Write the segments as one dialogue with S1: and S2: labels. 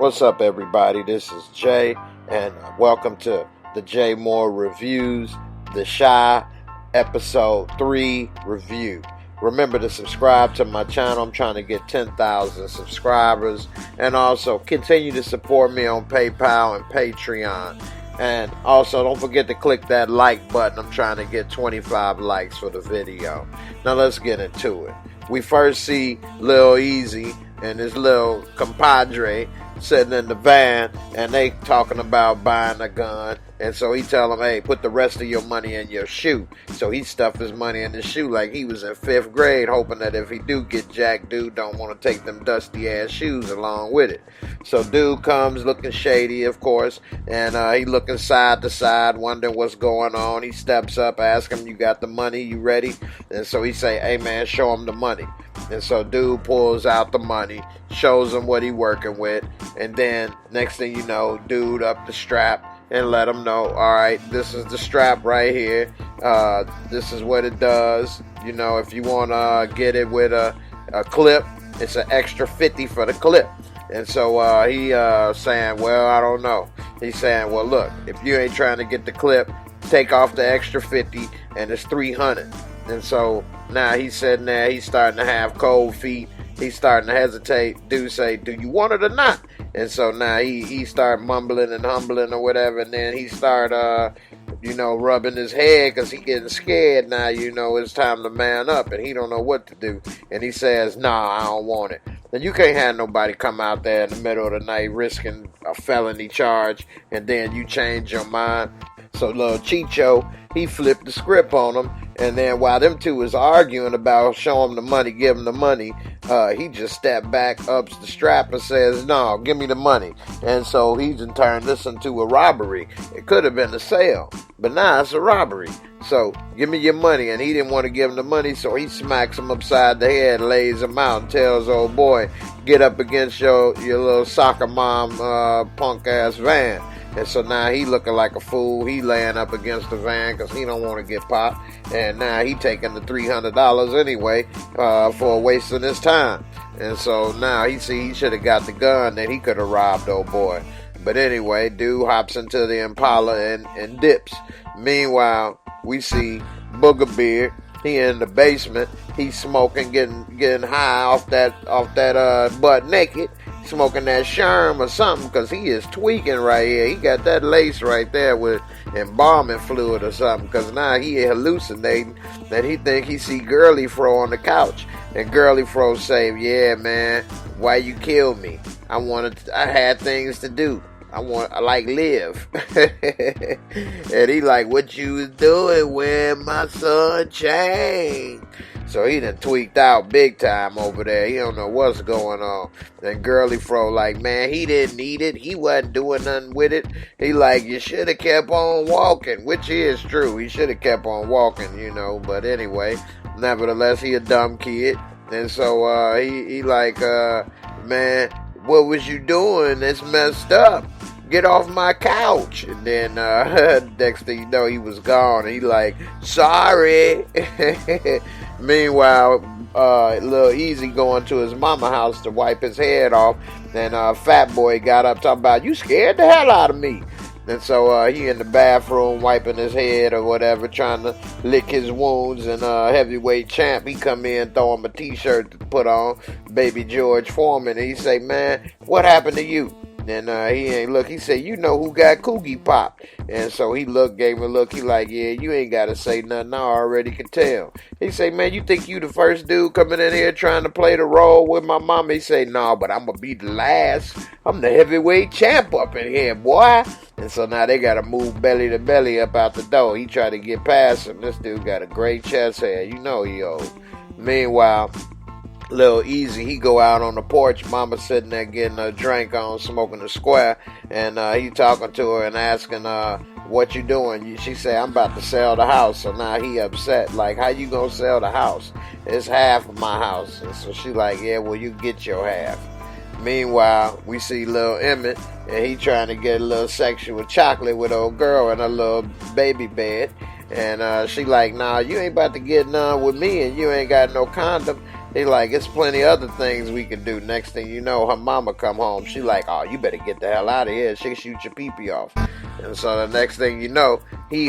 S1: What's up, everybody? This is Jay, and welcome to the Jaymoorereviews, the Shy Episode 3 review. Remember to subscribe to my channel. I'm trying to get 10,000 subscribers, and also continue to support me on PayPal and Patreon. And also, don't forget to click that like button. I'm trying to get 25 likes for the video. Now, let's get into it. We first see Lil Easy and his little compadre sitting in the van, and they talking about buying a gun. And so he tell him, hey, put the rest of your money in your shoe. So he stuffed his money in his shoe like he was in 5th grade, hoping that if he do get jacked, dude don't want to take them dusty ass shoes along with it. So dude comes looking shady, of course, and he looking side to side, wondering what's going on. He steps up, asks him, you got the money, you ready? And so he say, hey man, show him the money. And so dude pulls out the money, shows him what he working with, and then next thing you know, dude up the strap and let him know, all right, this is the strap right here. This is what it does. You know, if you want to get it with a clip, it's an extra 50 for the clip. And so he saying, well, I don't know. He's saying, well, look, if you ain't trying to get the clip, take off the extra 50 and it's 300. And so now he's sitting there, he's starting to have cold feet. He's starting to hesitate. Dude say, do you want it or not? And so now he start mumbling and humbling or whatever. And then he start, rubbing his head because he getting scared now. You know, it's time to man up. And he don't know what to do. And he says, nah, I don't want it. And you can't have nobody come out there in the middle of the night risking a felony charge. And then you change your mind. So little Chicho, he flipped the script on him, and then while them two was arguing about show him the money, give him the money, he just stepped back, ups the strap, and says, no, give me the money. And so he's in turn this into a robbery. It could have been a sale, but now it's a robbery. So give me your money. And he didn't want to give him the money, so he smacks him upside the head, lays him out, and tells old boy, get up against your little soccer mom punk ass van. And so now he looking like a fool. He laying up against the van because he don't want to get popped. And now he taking the $300 anyway for wasting his time. And so now he should have got the gun that he could have robbed old boy. But anyway, dude hops into the Impala and dips. Meanwhile, we see Booger Beard. He in the basement. He's smoking, getting high off that butt naked. Smoking that Sherm or something, because he is tweaking right here. He got that lace right there with embalming fluid or something, because now he hallucinating that he think he see Girly Fro on the couch. And Girly Fro say, yeah man, why you kill me? I had things to do. I like live. And he like, what you was doing when my son changed? So he done tweaked out big time over there. He don't know what's going on. And Girly Fro like, man, he didn't need it. He wasn't doing nothing with it. He like, you should have kept on walking, which is true. He should have kept on walking, you know. But anyway, nevertheless, he a dumb kid. And so he like, man, what was you doing? That's messed up. Get off my couch. And then next thing you know, he was gone. And he like, sorry. Meanwhile, Lil Easy going to his mama house to wipe his head off. And Fat Boy got up talking about, you scared the hell out of me. And so he in the bathroom wiping his head or whatever, trying to lick his wounds. And Heavyweight Champ, he come in, throw him a t-shirt to put on, Baby George Foreman. And he say, man, what happened to you? And he ain't look. He said, you know who got Coogie popped. And so he gave him a look. He like, yeah, you ain't got to say nothing. I already can tell. He say, man, you think you the first dude coming in here trying to play the role with my mama? He say, no, but I'm going to be the last. I'm the heavyweight champ up in here, boy. And so now they got to move belly to belly up out the door. He tried to get past him. This dude got a great chest hair. You know he old. Meanwhile, Lil Easy, he go out on the porch. Mama sitting there getting a drink on, smoking a square, and he talking to her and asking what you doing? She say, I'm about to sell the house. So now he upset, like, how you gonna sell the house? It's half of my house. And so she like, yeah, well, you get your half. Meanwhile, we see Lil Emmett, and he trying to get a little sexual chocolate with old girl in a little baby bed. And she like, nah, you ain't about to get none with me, and you ain't got no condom. He like, it's plenty other things we can do. Next thing you know, her mama come home. She like, oh, you better get the hell out of here. She shoot your pee-pee off. And so the next thing you know, he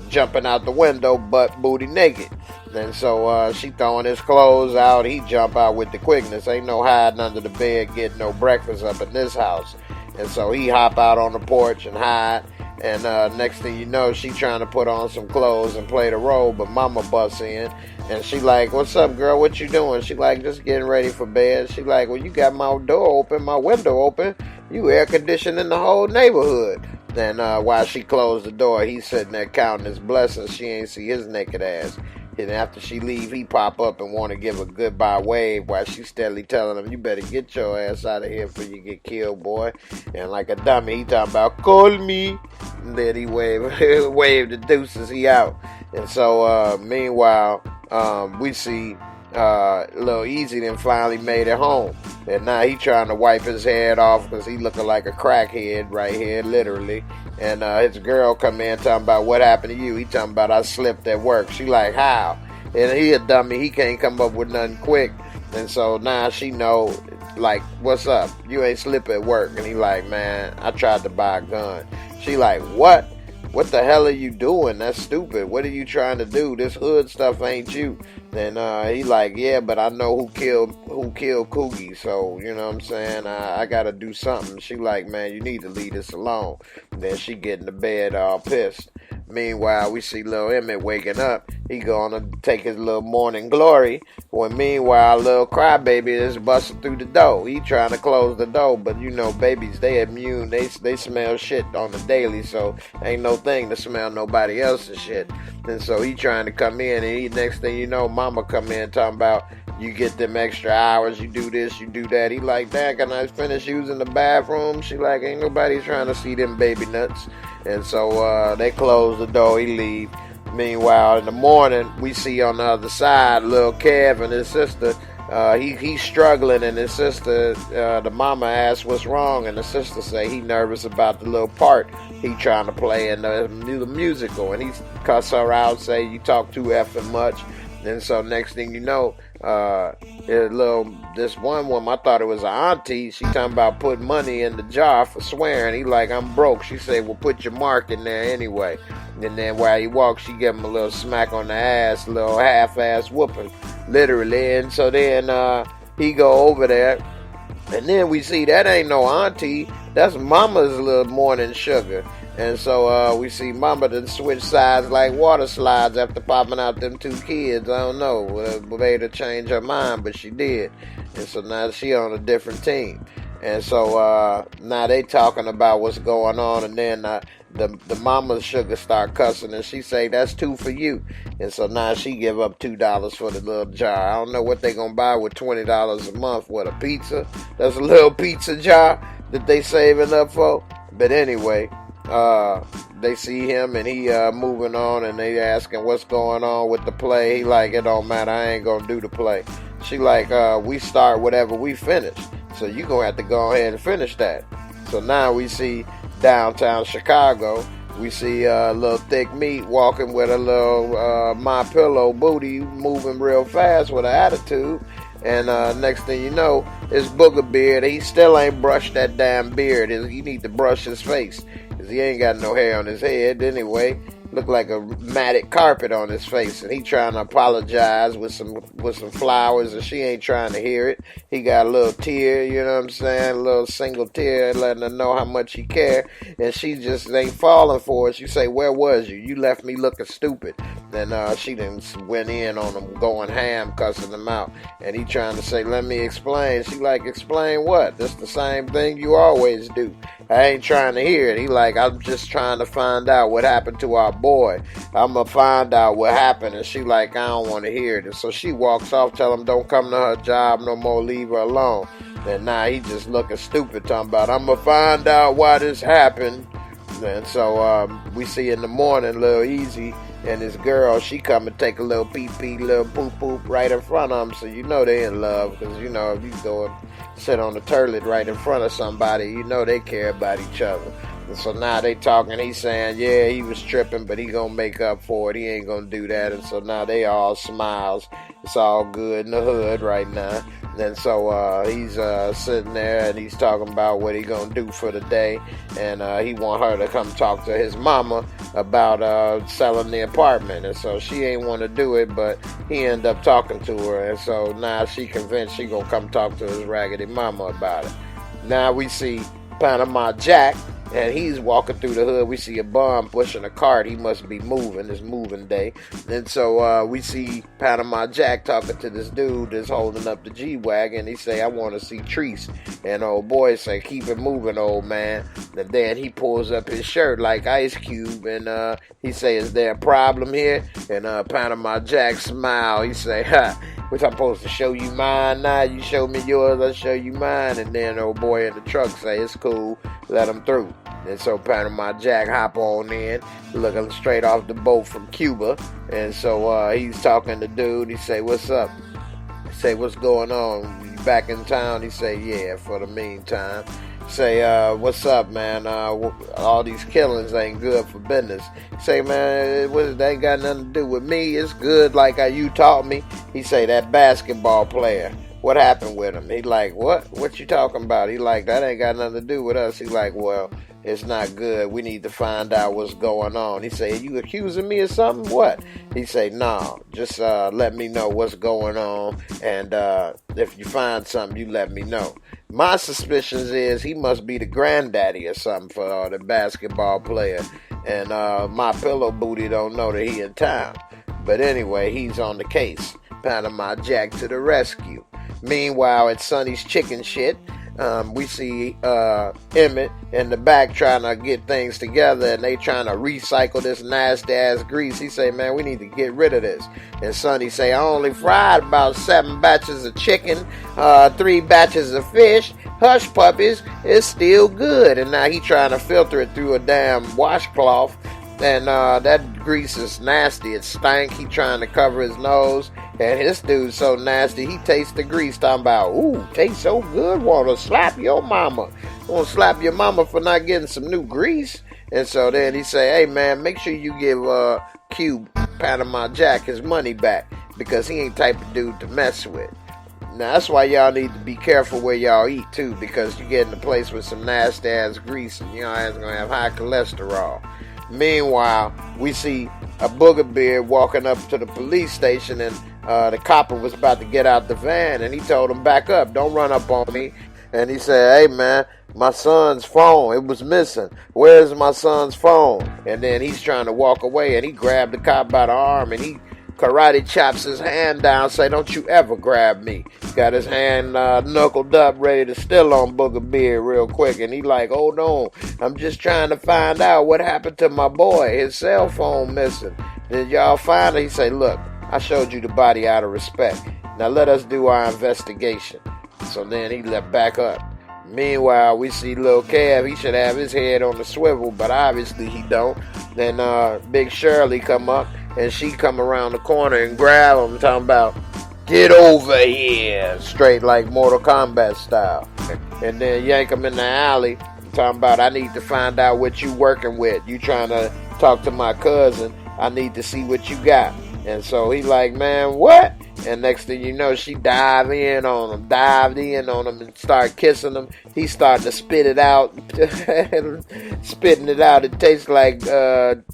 S1: jumping out the window, butt booty naked. And so she throwing his clothes out. He jump out with the quickness. Ain't no hiding under the bed, getting no breakfast up in this house. And so he hop out on the porch and hide. And next thing you know, she trying to put on some clothes and play the role, but mama busts in. And she like, what's up, girl? What you doing? She like, just getting ready for bed. She like, well, you got my door open, my window open. You air conditioning the whole neighborhood. Then while she closed the door, he's sitting there counting his blessings. She ain't see his naked ass. And after she leave, he pop up and want to give a goodbye wave while she steadily telling him, you better get your ass out of here before you get killed, boy. And like a dummy, he talking about, call me. And then he wave the deuces, he out. And so, meanwhile, we see Lil Easy then finally made it home. And now he trying to wipe his head off because he looking like a crackhead right here, literally. And his girl come in talking about what happened to you. He talking about I slipped at work. She like, how? And he a dummy. He can't come up with nothing quick. And so now she know, like, what's up? You ain't slip at work. And he like, man, I tried to buy a gun. She like, what? What the hell are you doing? That's stupid. What are you trying to do? This hood stuff ain't you. And he like, yeah, but I know who killed Coogie. So, you know what I'm saying? I got to do something. She like, man, you need to leave this alone. And then she get in the bed all pissed. Meanwhile, we see Lil Emmett waking up. He gonna take his little morning glory. When meanwhile, little crybaby is busting through the door. He trying to close the door, but you know, babies, they immune. They smell shit on the daily, so ain't no thing to smell nobody else's shit. And so he trying to come in, and next thing you know, mama come in talking about, you get them extra hours, you do this, you do that. He like, Dad, can I finish using the bathroom? She like, ain't nobody trying to see them baby nuts. And so they close the door, he leave. Meanwhile, in the morning, we see on the other side, little Kev and his sister. He's struggling, and his sister, the mama asks what's wrong, and the sister say he nervous about the little part he trying to play in the musical. And he cuss her out, say you talk too effing much. And so next thing you know, this one woman, I thought it was an auntie, she talking about putting money in the jar for swearing. He like, I'm broke. She say, well, put your mark in there anyway. And then while he walks, she give him a little smack on the ass, a little half-ass whooping, literally. And so then he go over there, and then we see that ain't no auntie, that's mama's little morning sugar. And so we see mama done switch sides like water slides after popping out them two kids. I don't know, made her change her mind, but she did. And so now she on a different team. And so now they talking about what's going on, and then the mama's sugar start cussing, and she say, that's two for you. And so now she give up $2 for the little jar. I don't know what they gonna buy with $20 a month. What, a pizza? That's a little pizza jar that they saving up for. But anyway, they see him and he moving on, and they asking what's going on with the play. He like, it don't matter, I ain't gonna do the play. She like, we start whatever we finish, so you gonna have to go ahead and finish that. So now we see downtown Chicago, we see little thick meat walking with a little My Pillow booty, moving real fast with an attitude. And next thing you know, it's Booger Beard. He still ain't brushed that damn beard. He need to brush his face, because he ain't got no hair on his head anyway. Look like a matted carpet on his face, and he trying to apologize with some flowers, and she ain't trying to hear it. He got a little tear, you know what I'm saying, a little single tear, letting her know how much he care, and she just ain't falling for it. She say, where was you? You left me looking stupid. Then she done went in on him, going ham, cussing him out, and he trying to say, let me explain. She like, explain what? That's the same thing you always do. I ain't trying to hear it. He like, I'm just trying to find out what happened to our boy. I'm going to find out what happened. And she like, I don't want to hear it. And so she walks off, tell him don't come to her job no more, leave her alone. And now he just looking stupid, talking about, I'm going to find out why this happened. And so we see in the morning, Lil Easy and his girl, she come and take a little pee-pee, little poop-poop right in front of him. So you know they in love, because you know if you go and sit on the toilet right in front of somebody, you know they care about each other. And so now they talking, he's saying, yeah, he was tripping, but he gonna make up for it. He ain't gonna do that. And so now they all smiles. It's all good in the hood right now. And so he's sitting there and he's talking about what he gonna do for the day. And he want her to come talk to his mama about selling the apartment. And so she ain't want to do it, but he end up talking to her. And so now she convinced she gonna come talk to his raggedy mama about it. Now we see Panama Jack, and he's walking through the hood. We see a bum pushing a cart. He must be moving. It's moving day. And so we see Panama Jack talking to this dude that's holding up the G-Wagon. He say, I want to see Treese. And old boy say, keep it moving, old man. And then he pulls up his shirt like Ice Cube. And he say, is there a problem here? And Panama Jack smile. He say, ha. Which I'm supposed to show you mine now? You show me yours, I'll show you mine. And then old boy in the truck say, it's cool, let him through. And so Panama Jack hop on in, looking straight off the boat from Cuba. And so he's talking to dude. He say, what's up? He say, what's going on? You back in town? He say, yeah, for the meantime. Say, what's up, man? All these killings ain't good for business. Say, man, that ain't got nothing to do with me. It's good like how you taught me. He say, that basketball player, what happened with him? He like, what? What you talking about? He like, that ain't got nothing to do with us. He like, well, it's not good. We need to find out what's going on. He say, you accusing me of something? What? He say, no, just let me know what's going on. And if you find something, you let me know. My suspicions is he must be the granddaddy or something for the basketball player. And my pillow booty don't know that he in town. But anyway, he's on the case. Panama Jack to the rescue. Meanwhile, at Sonny's chicken shit, we see Emmett in the back trying to get things together, and they trying to recycle this nasty ass grease. He say, man, we need to get rid of this. And Sonny say, I only fried about 7 batches of chicken, 3 batches of fish. Hush puppies, it's still good. And now he trying to filter it through a damn washcloth. And that grease is nasty. It stank. He trying to cover his nose. And his dude's so nasty, he tastes the grease, talking about, ooh, tastes so good, want to slap your mama. Want to slap your mama for not getting some new grease. And so then he say, hey, man, make sure you give Cube Panama Jack his money back, because he ain't type of dude to mess with. Now, that's why y'all need to be careful where y'all eat, too, because you get in a place with some nasty-ass grease, and y'all ass going to have high cholesterol. Meanwhile, we see a booger beard walking up to the police station, and the copper was about to get out the van, and he told him, back up, don't run up on me. And he said, hey, man, my son's phone, it was missing. Where's my son's phone? And then he's trying to walk away, and he grabbed the cop by the arm, and he karate chops his hand down, say, don't you ever grab me. Got his hand knuckled up, ready to steal on Booger Beard real quick. And he like, hold on, I'm just trying to find out what happened to my boy. His cell phone missing. Did y'all find it? He say, look, I showed you the body out of respect. Now let us do our investigation. So then he left back up. Meanwhile, we see Lil Kev. He should have his head on the swivel, but obviously he don't. Then Big Shirley come up, and she come around the corner and grab him, talking about, get over here, straight like Mortal Kombat style. And then yank him in the alley, talking about, I need to find out what you working with. You trying to talk to my cousin. I need to see what you got. And so he like, man, what? And next thing you know, she dived in on him and started kissing him. He started to spit it out, spitting it out. It tastes like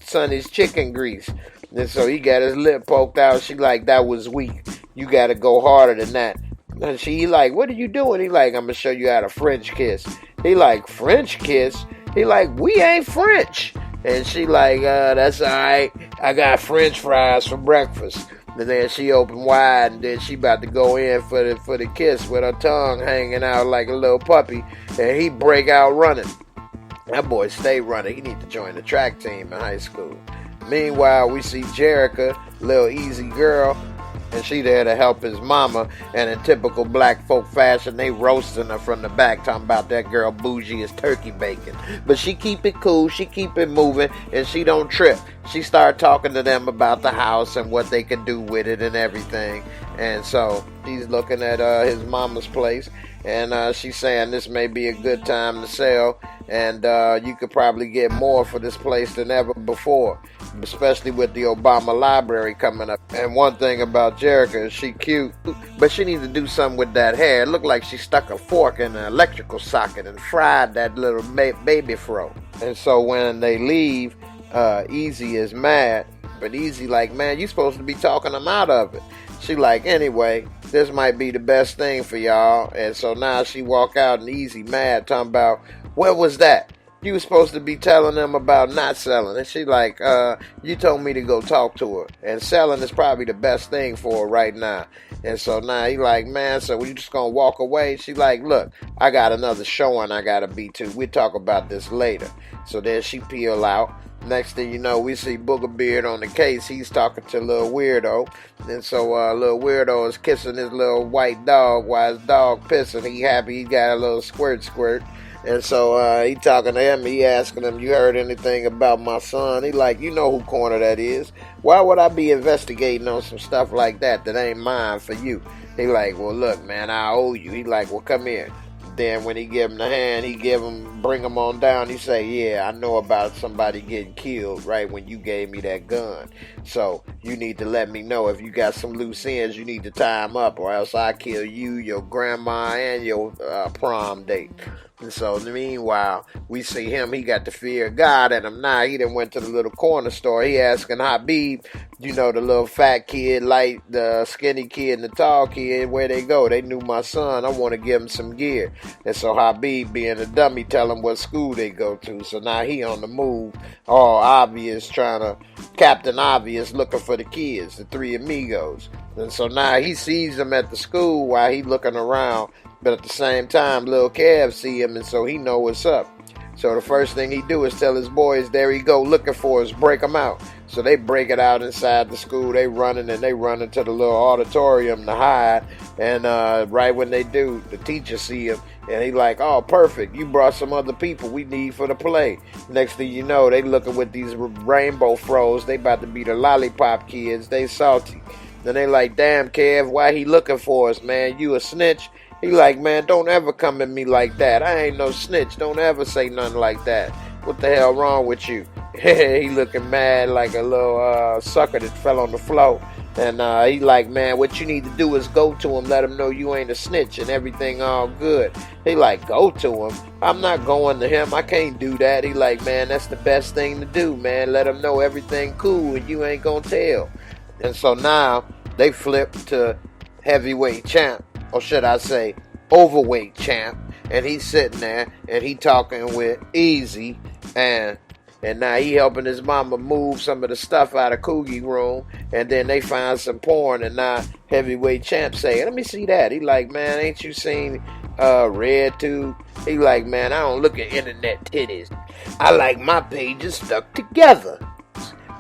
S1: Sonny's chicken grease. And so he got his lip poked out. She like, that was weak. You got to go harder than that. And he like, what are you doing? He like, I'm going to show you how to French kiss. He like, French kiss? He like, we ain't French. And she like, that's all right. I got French fries for breakfast. And then she opened wide, and then she about to go in for the kiss with her tongue hanging out like a little puppy. And he break out running. That boy stay running. He need to join the track team in high school. Meanwhile, we see Jerica, little easy girl, and she there to help his mama. And in typical black folk fashion, they roasting her from the back, talking about that girl bougie as turkey bacon. But she keep it cool, she keep it moving, and she don't trip. She start talking to them about the house and what they can do with it and everything. And so he's looking at his mama's place, and she's saying this may be a good time to sell, and you could probably get more for this place than ever before, especially with the Obama library coming up. And one thing about Jerica is she cute, but she needs to do something with that hair. It looked like she stuck a fork in an electrical socket and fried that little baby fro. And so when they leave, Easy is mad, but Easy like, man, you supposed to be talking them out of it. She like, anyway, this might be the best thing for y'all. And so now she walk out and Easy mad, talking about, what was that? You was supposed to be telling them about not selling. And she like, you told me to go talk to her. And selling is probably the best thing for her right now. And so now he like, man, so we just gonna walk away? She like, look, I got another showing I gotta be to. We'll talk about this later. So then she peel out. Next thing you know, we see Booger Beard on the case. He's talking to Little Weirdo. And so Little Weirdo is kissing his little white dog while his dog pissing. He happy he got a little squirt. And so he talking to him. He asking him, you heard anything about my son? He like, you know who corner that is. Why would I be investigating on some stuff like that ain't mine for you? He like, well, look, man, I owe you. He like, well, come here. Then when he give him the hand, bring him on down. He say, yeah, I know about somebody getting killed right when you gave me that gun. So you need to let me know if you got some loose ends. You need to tie them up, or else I kill you, your grandma, and your prom date. And so meanwhile, we see him. He got the fear of God in him now. He done went to the little corner store. He asking Habib, you know, the little fat kid, like the skinny kid and the tall kid, where they go. They knew my son. I want to give him some gear. And so Habib, being a dummy, tell him what school they go to. So now he on the move, all obvious, Captain Obvious, looking for the kids, the three amigos. And so now he sees them at the school while he looking around. But at the same time, Lil Kev see him, and so he know what's up. So the first thing he do is tell his boys, there he go looking for us, break him out. So they break it out inside the school. They running to the little auditorium to hide. And right when they do, the teacher see him, and he like, oh, perfect. You brought some other people we need for the play. Next thing you know, they looking with these rainbow froze. They about to be the lollipop kids. They salty. Then they like, damn, Kev, why he looking for us, man? You a snitch? He like, man, don't ever come at me like that. I ain't no snitch. Don't ever say nothing like that. What the hell wrong with you? He looking mad like a little sucker that fell on the floor. And he like, man, what you need to do is go to him, let him know you ain't a snitch and everything all good. He like, go to him? I'm not going to him. I can't do that. He like, man, that's the best thing to do, man. Let him know everything cool and you ain't gonna tell. And so now they flip to heavyweight champ. Or should I say, overweight champ. And he's sitting there, and he talking with Easy, and now he helping his mama move some of the stuff out of Coogie room, and then they find some porn, and now heavyweight champ say, let me see that. He like, man, ain't you seen Red Tube? He like, man, I don't look at internet titties. I like my pages stuck together.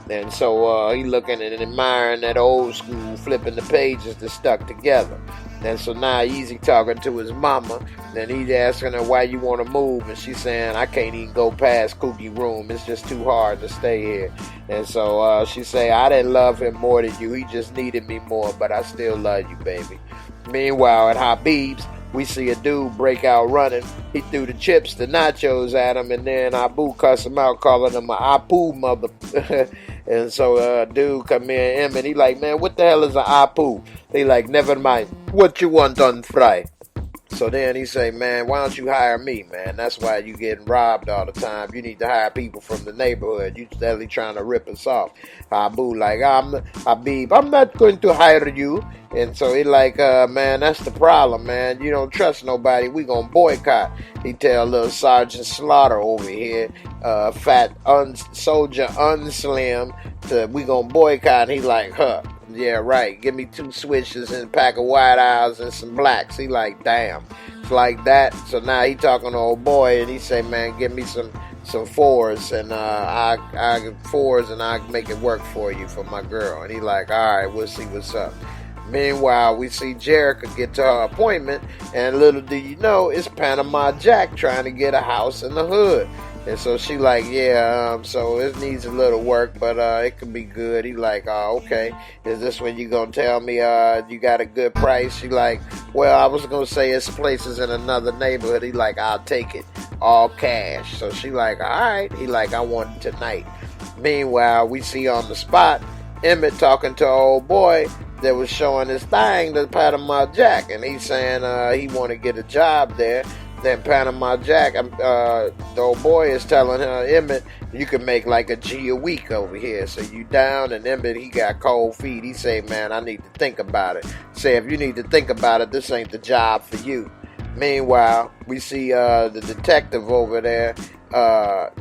S1: And so he looking and admiring that old school, flipping the pages that stuck together. And so now Easy talking to his mama, and he's asking her why you want to move, and she's saying, I can't even go past Cookie room. It's just too hard to stay here. And so she say, I didn't love him more than you. He just needed me more, but I still love you, baby. Meanwhile, at Habib's, we see a dude break out running. He threw the chips, the nachos at him, and then Abu cuss him out, calling him a Apu mother. And so dude come in, him, and he like, man, what the hell is a Apu? He like, never mind. What you want on fry? So then he say, man, why don't you hire me, man? That's why you getting robbed all the time. You need to hire people from the neighborhood. You steadily trying to rip us off. Abu like, Habib, I'm not going to hire you. And so he like, man, that's the problem, man. You don't trust nobody. We gonna boycott. He tell little Sergeant Slaughter over here, fat soldier unslim, we gonna boycott. He like, huh. Yeah, right. Give me 2 switches and a pack of white owls and some blacks. He like, damn. It's like that. So now he talking to old boy, and he say, man, give me some 4s, and I get 4s, and I make it work for you for my girl. And he like, all right, we'll see what's up. Meanwhile, we see Jerica get to her appointment, and little do you know, it's Panama Jack trying to get a house in the hood. And so she like, yeah, so it needs a little work, but it could be good. He like, oh, okay. Is this when you gonna tell me you got a good price? She like, well, I was gonna say it's places in another neighborhood. He like, I'll take it, all cash. So she like, all right. He like, I want it tonight. Meanwhile, we see on the spot Emmett talking to an old boy that was showing his thing to Panama Jack, and he's saying he want to get a job there. Then Panama Jack, the old boy is telling Emmett, you can make like a G a week over here. So you down? And Emmett, he got cold feet. He say, man, I need to think about it. Say, if you need to think about it, this ain't the job for you. Meanwhile, we see the detective over there,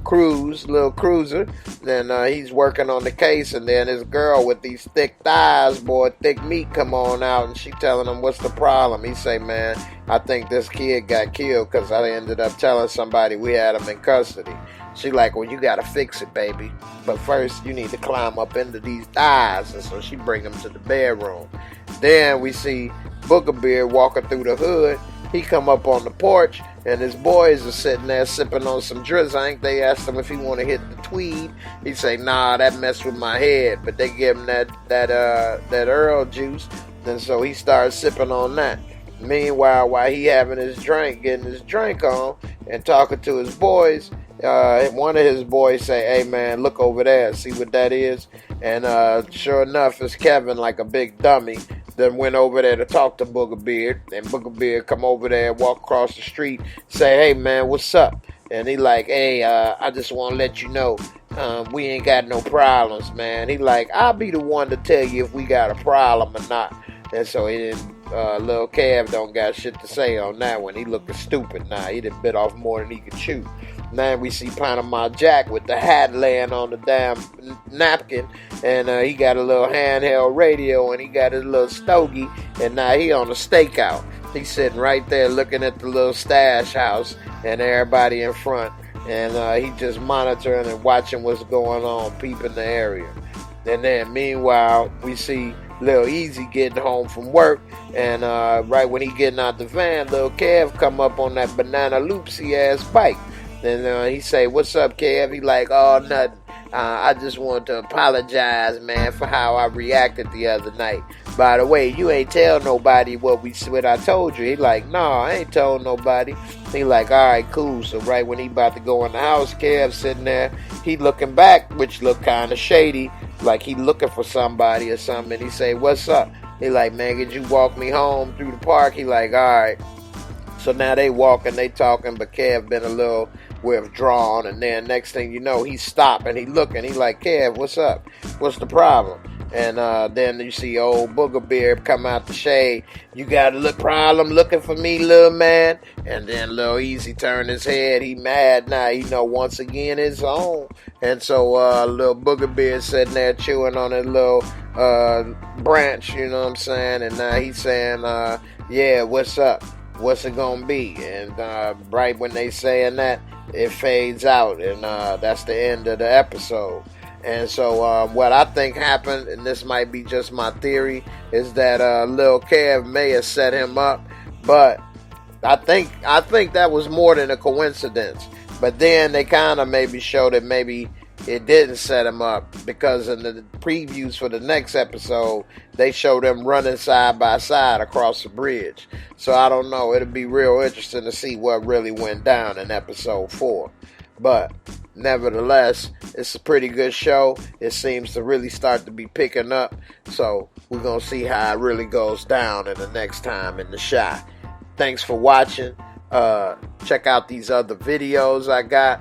S1: Cruz, little Cruiser. Then he's working on the case, and then this girl with these thick thighs, boy, thick meat, come on out, and she telling him, what's the problem? He say, man, I think this kid got killed because I ended up telling somebody we had him in custody. She like, well, you gotta fix it, baby. But first, you need to climb up into these thighs. And so she bring him to the bedroom. Then we see Booger Beard walking through the hood. He come up on the porch, and his boys are sitting there sipping on some drizzank. They asked him if he want to hit the tweed. He say, nah, that messed with my head. But they give him that Earl juice, and so he starts sipping on that. Meanwhile, while he having his drink, getting his drink on, and talking to his boys, one of his boys say, hey man, look over there, see what that is? And sure enough, it's Kevin, like a big dummy, then went over there to talk to Booger Beard. And Booger Beard come over there, walk across the street, say, hey man, what's up? And he like, hey, I just want to let you know, we ain't got no problems, man. He like, I'll be the one to tell you if we got a problem or not. And so he didn't, Lil Kev don't got shit to say on that one. He looking stupid now. He done bit off more than he could chew. Now we see Panama Jack with the hat laying on the damn napkin, and he got a little handheld radio, and he got his little stogie, and now he on a stakeout. He's sitting right there looking at the little stash house and everybody in front, and he just monitoring and watching what's going on, peeping the area. And then meanwhile, we see Lil Easy getting home from work, and right when he getting out the van, Lil Kev come up on that banana loopsy ass bike. And he say, what's up, Kev? He like, oh, nothing. I just want to apologize, man, for how I reacted the other night. By the way, you ain't tell nobody what I told you. He like, no, I ain't told nobody. He like, all right, cool. So right when he about to go in the house, Kev sitting there, he looking back, which look kind of shady, like he looking for somebody or something. And he say, what's up? He like, man, could you walk me home through the park? He like, all right. So now they walking, they talking, but Kev been a little withdrawn, and then next thing you know, he stopped and he looking. He like, Kev, what's up? What's the problem? And then you see old Booger Beard come out the shade. You got a problem looking for me, little man? And then Lil Easy turned his head. He mad now. He know once again his own. And so little Booger Beard sitting there chewing on his little branch, you know what I'm saying? And now he's saying, yeah, what's up? What's it gonna be? And right when they saying that, it fades out, and that's the end of the episode. And so what I think happened, and this might be just my theory, is that Lil Kev may have set him up, but I think that was more than a coincidence. But then they kind of maybe showed that maybe it didn't set him up, because in the previews for the next episode, they show them running side by side across the bridge. So I don't know. It'll be real interesting to see what really went down in episode 4. But nevertheless, it's a pretty good show. It seems to really start to be picking up. So we're going to see how it really goes down in the next time in the Shy. Thanks for watching. Check out these other videos I got.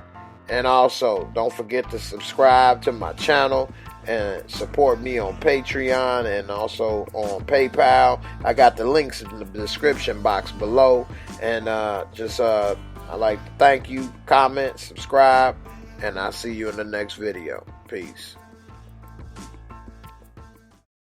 S1: And also, don't forget to subscribe to my channel and support me on Patreon and also on PayPal. I got the links in the description box below. And I'd like to thank you, comment, subscribe, and I'll see you in the next video. Peace.